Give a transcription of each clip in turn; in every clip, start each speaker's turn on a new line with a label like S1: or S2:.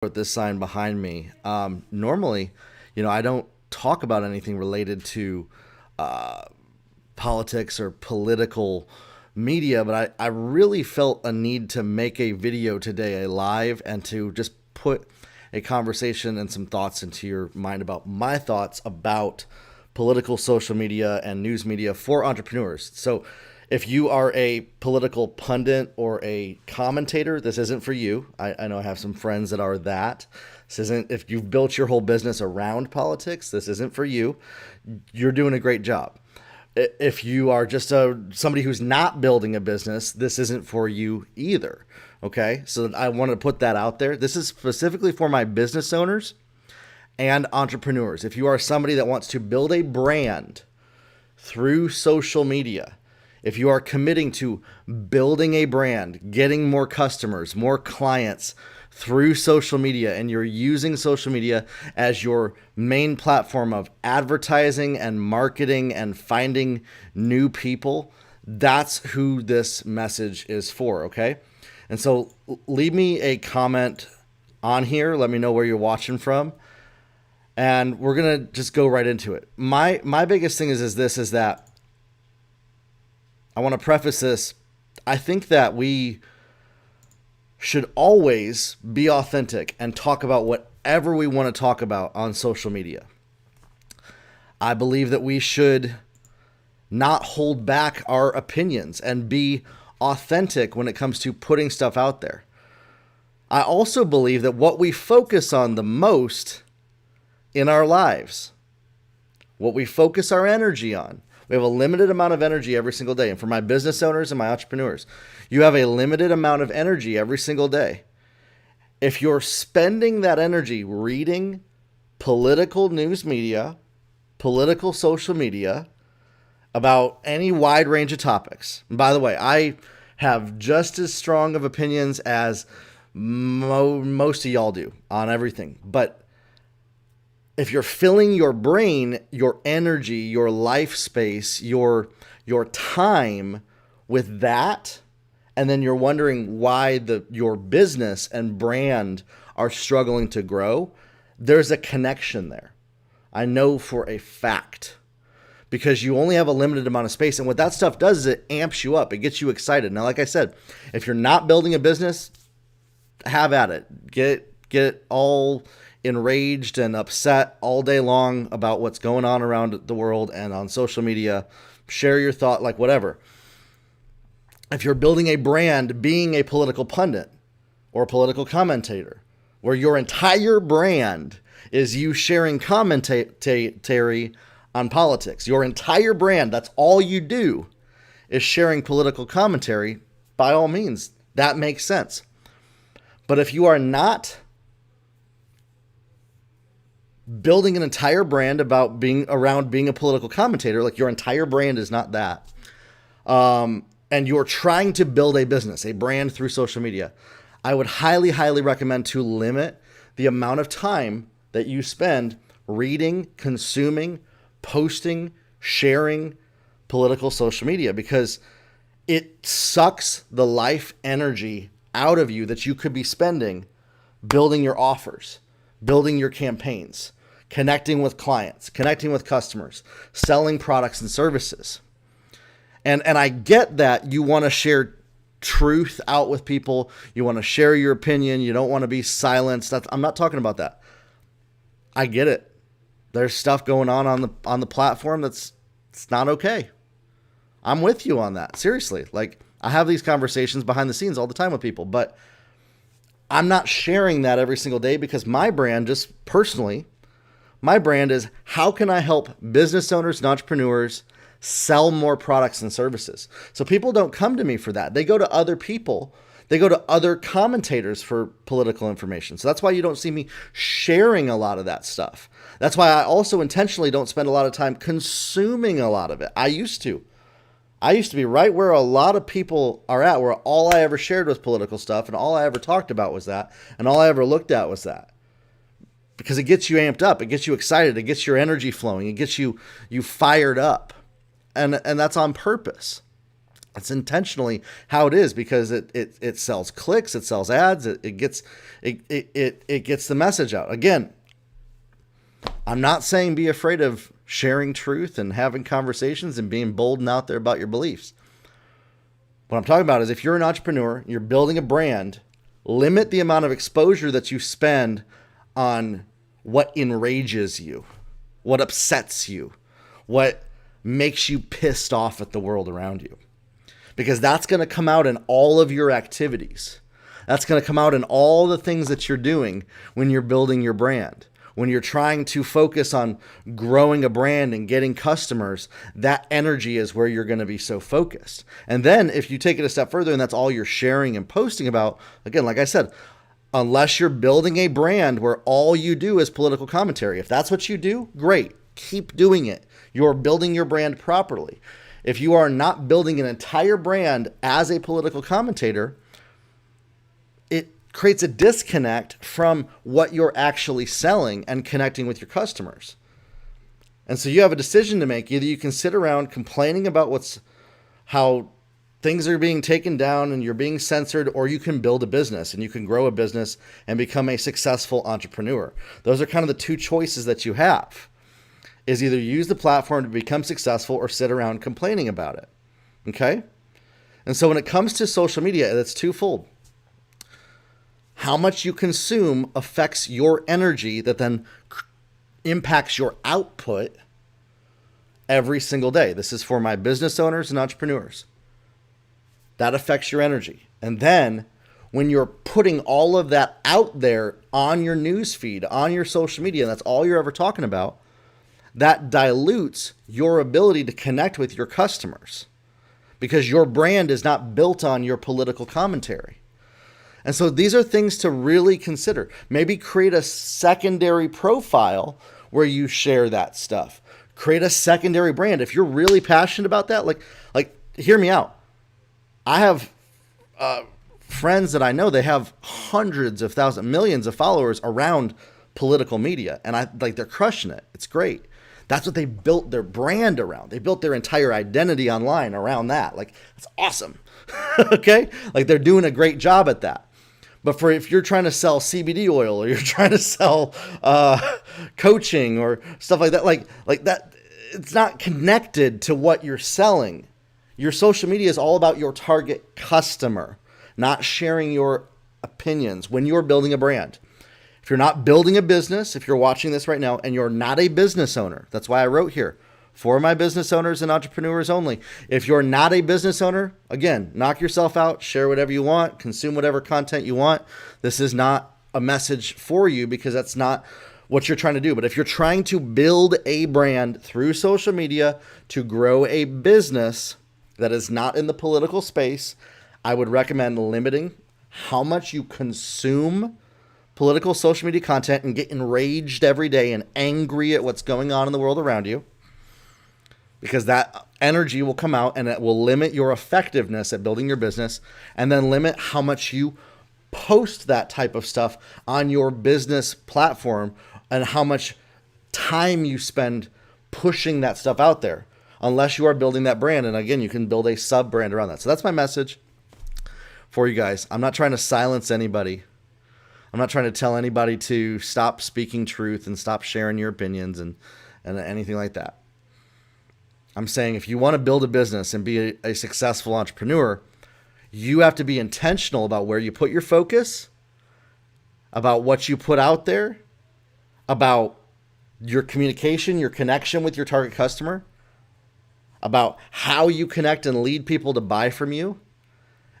S1: with this sign behind me. Normally, I don't talk about anything related to uh, politics or political media, but I really felt a need to make a video today, a live, and to just put a conversation and some thoughts into your mind about my thoughts about political social media and news media for entrepreneurs. So, if you are a political pundit or a commentator, this isn't for you. I know I have some friends that are that. This isn't, if you've built your whole business around politics, this isn't for you. You're doing a great job. If you are just somebody who's not building a business, this isn't for you either. Okay, so I want to put that out there. This is specifically for my business owners and entrepreneurs. If you are somebody that wants to build a brand through social media, if you are committing to building a brand, getting more customers, more clients through social media, and you're using social media as your main platform of advertising and marketing and finding new people, that's who this message is for, okay? And so leave me a comment on here. Let me know where you're watching from. And we're going to just go right into it. My biggest thing is that I want to preface this. I think that we should always be authentic and talk about whatever we want to talk about on social media. I believe that we should not hold back our opinions and be authentic when it comes to putting stuff out there. I also believe that what we focus on the most in our lives, what we focus our energy on, we have a limited amount of energy every single day. And for my business owners and my entrepreneurs, you have a limited amount of energy every single day. If you're spending that energy reading political news media, political social media, about any wide range of topics. And by the way, I have just as strong of opinions as most of y'all do on everything. But if you're filling your brain, your energy, your life space, your time with that, and then you're wondering why your business and brand are struggling to grow, there's a connection there. I know for a fact. Because you only have a limited amount of space. And what that stuff does is it amps you up. It gets you excited. Now, like I said, if you're not building a business, have at it. Get all enraged and upset all day long about what's going on around the world and on social media. Share your thought, like whatever. If you're building a brand, being a political pundit or a political commentator, where your entire brand is you sharing commentary on politics, your entire brand, that's all you do, is sharing political commentary, by all means, that makes sense. But if you are not building an entire brand about being a political commentator, like your entire brand is not that, and you're trying to build a business, a brand through social media, I would highly, highly recommend to limit the amount of time that you spend reading, consuming, posting, sharing political social media, because it sucks the life energy out of you that you could be spending building your offers, building your campaigns, connecting with clients, connecting with customers, selling products and services. And I get that you want to share truth out with people. You want to share your opinion. You don't want to be silenced. I'm not talking about that. I get it. There's stuff going on the platform it's not okay. I'm with you on that. Seriously. Like, I have these conversations behind the scenes all the time with people, but I'm not sharing that every single day, because my brand, just personally, my brand is, how can I help business owners and entrepreneurs sell more products and services? So people don't come to me for that. They go to other people. They go to other commentators for political information. So that's why you don't see me sharing a lot of that stuff. That's why I also intentionally don't spend a lot of time consuming a lot of it. I used to be right where a lot of people are at, where all I ever shared was political stuff, and all I ever talked about was that, and all I ever looked at was that. Because it gets you amped up, it gets you excited, it gets your energy flowing, it gets you fired up. And that's on purpose. It's intentionally how it is because it sells clicks, it sells ads, it gets the message out. Again, I'm not saying be afraid of sharing truth and having conversations and being bold and out there about your beliefs. What I'm talking about is if you're an entrepreneur, you're building a brand, limit the amount of exposure that you spend on what enrages you, what upsets you, what makes you pissed off at the world around you. Because that's going to come out in all of your activities. That's going to come out in all the things that you're doing when you're building your brand. When you're trying to focus on growing a brand and getting customers, that energy is where you're going to be so focused. And then if you take it a step further and that's all you're sharing and posting about, again, like I said, unless you're building a brand where all you do is political commentary, if that's what you do, great. Keep doing it. You're building your brand properly. If you are not building an entire brand as a political commentator, it creates a disconnect from what you're actually selling and connecting with your customers. And so you have a decision to make. Either you can sit around complaining about how things are being taken down and you're being censored, or you can build a business and you can grow a business and become a successful entrepreneur. Those are kind of the two choices that you have. Is either use the platform to become successful or sit around complaining about it. Okay? And so when it comes to social media, it's twofold. How much you consume affects your energy that then impacts your output every single day. This is for my business owners and entrepreneurs. That affects your energy. And then when you're putting all of that out there on your news feed, on your social media, and that's all you're ever talking about, that dilutes your ability to connect with your customers because your brand is not built on your political commentary. And so these are things to really consider. Maybe create a secondary profile where you share that stuff. Create a secondary brand. If you're really passionate about that, like hear me out. I have friends that I know, they have hundreds of thousands, millions of followers around political media, and they're crushing it. It's great. That's what they built their brand around. They built their entire identity online around that. That's awesome. Okay? They're doing a great job at that. But if you're trying to sell CBD oil or you're trying to sell coaching or stuff like that, like that, it's not connected to what you're selling. Your social media is all about your target customer, not sharing your opinions when you're building a brand. If you're not building a business, if you're watching this right now and you're not a business owner, that's why I wrote here, for my business owners and entrepreneurs only. If you're not a business owner, again, knock yourself out, share whatever you want, consume whatever content you want. This is not a message for you because that's not what you're trying to do. But if you're trying to build a brand through social media to grow a business that is not in the political space, I would recommend limiting how much you consume political social media content and get enraged every day and angry at what's going on in the world around you, because that energy will come out and it will limit your effectiveness at building your business, and then limit how much you post that type of stuff on your business platform and how much time you spend pushing that stuff out there, unless you are building that brand. And again, you can build a sub brand around that. So that's my message for you guys. I'm not trying to silence anybody. I'm not trying to tell anybody to stop speaking truth and stop sharing your opinions and anything like that. I'm saying if you want to build a business and be a successful entrepreneur, you have to be intentional about where you put your focus, about what you put out there, about your communication, your connection with your target customer, about how you connect and lead people to buy from you.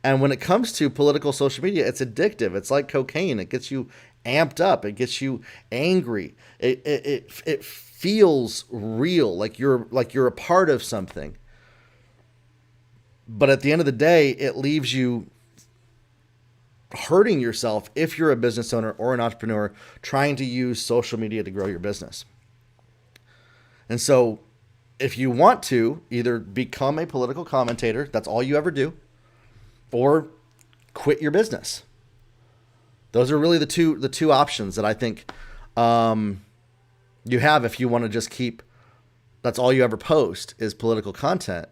S1: And when it comes to political social media, it's addictive. It's like cocaine. It gets you amped up. It gets you angry. It feels real, like you're a part of something. But at the end of the day, it leaves you hurting yourself if you're a business owner or an entrepreneur trying to use social media to grow your business. And so if you want to either become a political commentator, that's all you ever do, or quit your business. Those are really the two options that I think you have if you want to just keep, that's all you ever post is political content.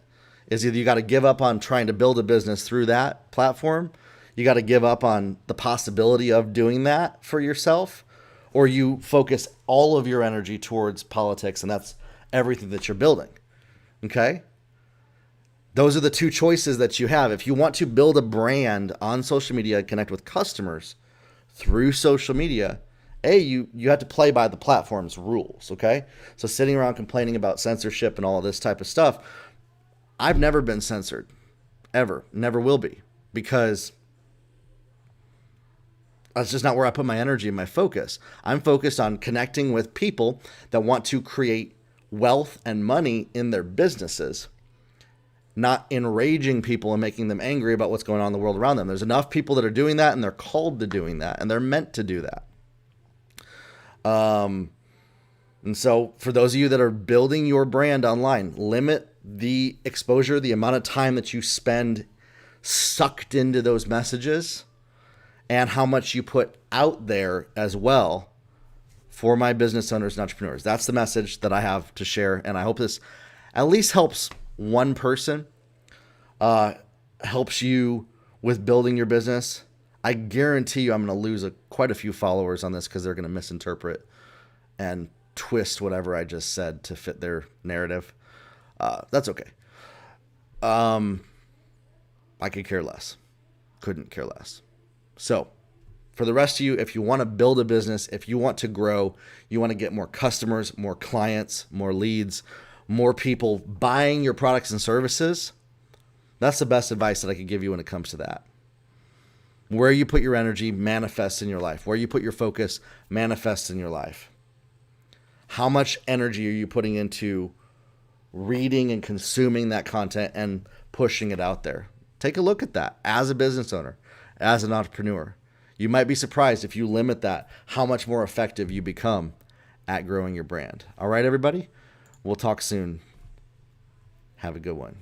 S1: is either you got to give up on trying to build a business through that platform, you got to give up on the possibility of doing that for yourself, or you focus all of your energy towards politics, and that's everything that you're building. Okay? Those are the two choices that you have. If you want to build a brand on social media, connect with customers through social media, you have to play by the platform's rules, okay? So sitting around complaining about censorship and all of this type of stuff, I've never been censored, ever, never will be, because that's just not where I put my energy and my focus. I'm focused on connecting with people that want to create wealth and money in their businesses, not enraging people and making them angry about what's going on in the world around them. There's enough people that are doing that, and they're called to doing that, and they're meant to do that. And so for those of you that are building your brand online, limit the exposure, the amount of time that you spend sucked into those messages, and how much you put out there as well for my business owners and entrepreneurs. That's the message that I have to share. And I hope this at least helps one person, helps you with building your business. I guarantee you I'm going to lose quite a few followers on this, because they're going to misinterpret and twist whatever I just said to fit their narrative. That's okay. I could care less. Couldn't care less. So for the rest of you, if you want to build a business, if you want to grow, you want to get more customers, more clients, more leads, more people buying your products and services, that's the best advice that I could give you when it comes to that. Where you put your energy manifests in your life. Where you put your focus manifests in your life. How much energy are you putting into reading and consuming that content and pushing it out there? Take a look at that as a business owner, as an entrepreneur. You might be surprised if you limit that, how much more effective you become at growing your brand. All right, everybody? We'll talk soon. Have a good one.